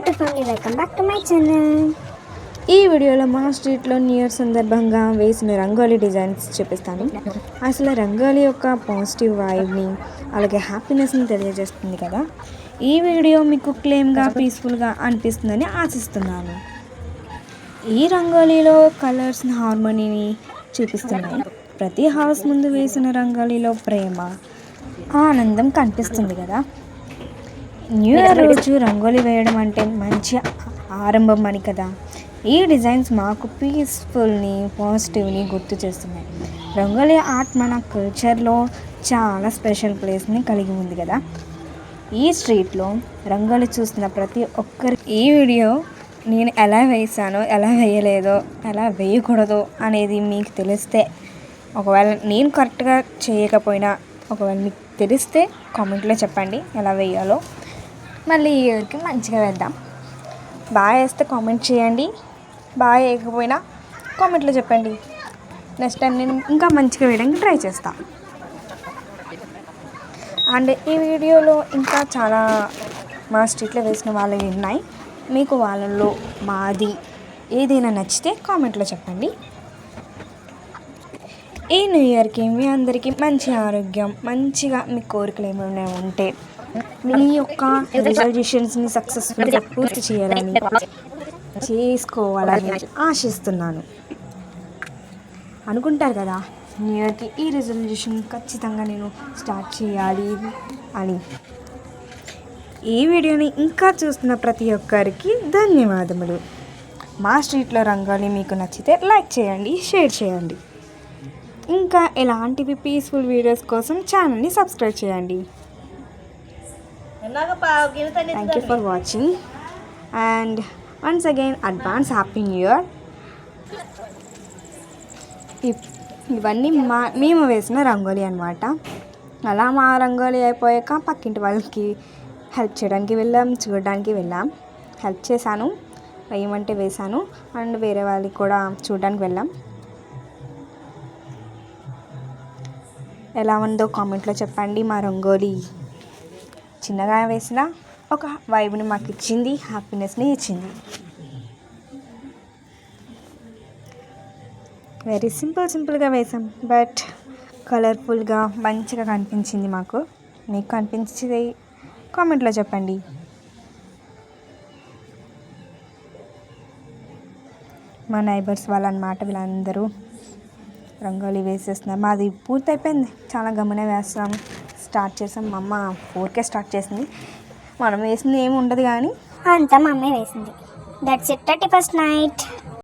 To family, welcome back to my channel. ఈ వీడియోలో మా స్ట్రీట్లో న్యూ ఇయర్ సందర్భంగా వేసిన రంగోలీ డిజైన్స్ చూపిస్తాను. అసలు రంగోలీ యొక్క పాజిటివ్ వైబ్ని అలాగే హ్యాపీనెస్ని తెలియజేస్తుంది కదా. ఈ వీడియో మీకు క్లెయిమ్గా పీస్ఫుల్గా అనిపిస్తుందని ఆశిస్తున్నాను. ఈ రంగోలీలో కలర్స్ హార్మోనీని చూపిస్తున్నాయి. ప్రతి హౌస్ ముందు వేసిన రంగోలీలో ప్రేమ, ఆనందం కనిపిస్తుంది కదా. న్యూ ఇయర్ రోజు రంగోలీ వేయడం అంటే మంచి ఆరంభం అని కదా. ఈ డిజైన్స్ మాకు పీస్ఫుల్ని, పాజిటివ్ని గుర్తు చేస్తున్నాయి. రంగోలీ ఆర్ట్ మన కల్చర్లో చాలా స్పెషల్ ప్లేస్ని కలిగి ఉంది కదా. ఈ స్ట్రీట్లో రంగోలీ చూస్తున్న ప్రతి ఒక్కరి ఈ వీడియో నేను ఎలా వేసానో, ఎలా వేయలేదో, ఎలా వేయకూడదో అనేది మీకు తెలిస్తే, ఒకవేళ నేను కరెక్ట్గా చేయకపోయినా ఒకవేళ మీకు తెలిస్తే కామెంట్లో చెప్పండి ఎలా వేయాలో. మళ్ళీ ఈ ఇయర్కి మంచిగా వేద్దాం. బాగా వేస్తే కామెంట్ చేయండి, బాగా వేయకపోయినా కామెంట్లో చెప్పండి. నెక్స్ట్ టైం నేను ఇంకా మంచిగా వేయడానికి ట్రై చేస్తాను. అండ్ ఈ వీడియోలో ఇంకా చాలా మా స్ట్రీట్లో వేసిన వాళ్ళవి ఉన్నాయి. మీకు వాళ్ళల్లో మాది ఏదైనా నచ్చితే కామెంట్లో చెప్పండి. ఈ న్యూ ఇయర్కి మీ అందరికీ మంచి ఆరోగ్యం, మంచిగా మీ కోరికలు ఏమైనా ఉంటే మీ యొక్క రిజల్యూషన్స్ని సక్సెస్ఫుల్గా పూర్తి చేయాలని, చేసుకోవాలని ఆశిస్తున్నాను. అనుకుంటారు కదా న్యూ ఇయర్కి ఈ రిజల్యూషన్ ఖచ్చితంగా నేను స్టార్ట్ చేయాలి అని. ఈ వీడియోని ఇంకా చూస్తున్న ప్రతి ఒక్కరికి ధన్యవాదములు. మా స్ట్రీట్లో రంగోలీ మీకు నచ్చితే లైక్ చేయండి, షేర్ చేయండి. ఇంకా ఇలాంటివి పీస్ఫుల్ వీడియోస్ కోసం ఛానల్ని సబ్స్క్రైబ్ చేయండి. Thank you for watching and once again advance happy new year. ఇవన్నీ మేము వేసిన రంగోలీ అనమాట. అలా మా రంగోలీ అయిపోయాక పక్కింటి వాళ్ళకి హెల్ప్ చేయడానికి వెళ్ళాం, చూడడానికి వెళ్ళాం. హెల్ప్ చేశాను, వేయమంటే వేశాను. అండ్ వేరే వాళ్ళకి కూడా చూడడానికి వెళ్ళాం. ఎలా ఉందో కామెంట్లో చెప్పండి. మా రంగోలీ చిన్నగా వేసిన ఒక వైబ్ని మాకు ఇచ్చింది, హ్యాపీనెస్ని ఇచ్చింది. వెరీ సింపుల్గా వేసాం, బట్ కలర్ఫుల్గా మంచిగా కనిపించింది మాకు. మీకు కనిపించేది కామెంట్లో చెప్పండి. మా నైబర్స్ వాళ్ళన్నమాట, వీళ్ళందరూ రంగోలీ వేసేస్తున్నారు. మాది పూర్తి అయిపోయింది, చాలా గమనే వేస్తాం. స్టార్ట్ చేసాం, మా అమ్మ 4కే స్టార్ట్ చేసింది. మనం వేసింది ఏమి ఉండదు కానీ అంతా మా అమ్మే వేసింది. That's it. 31st night.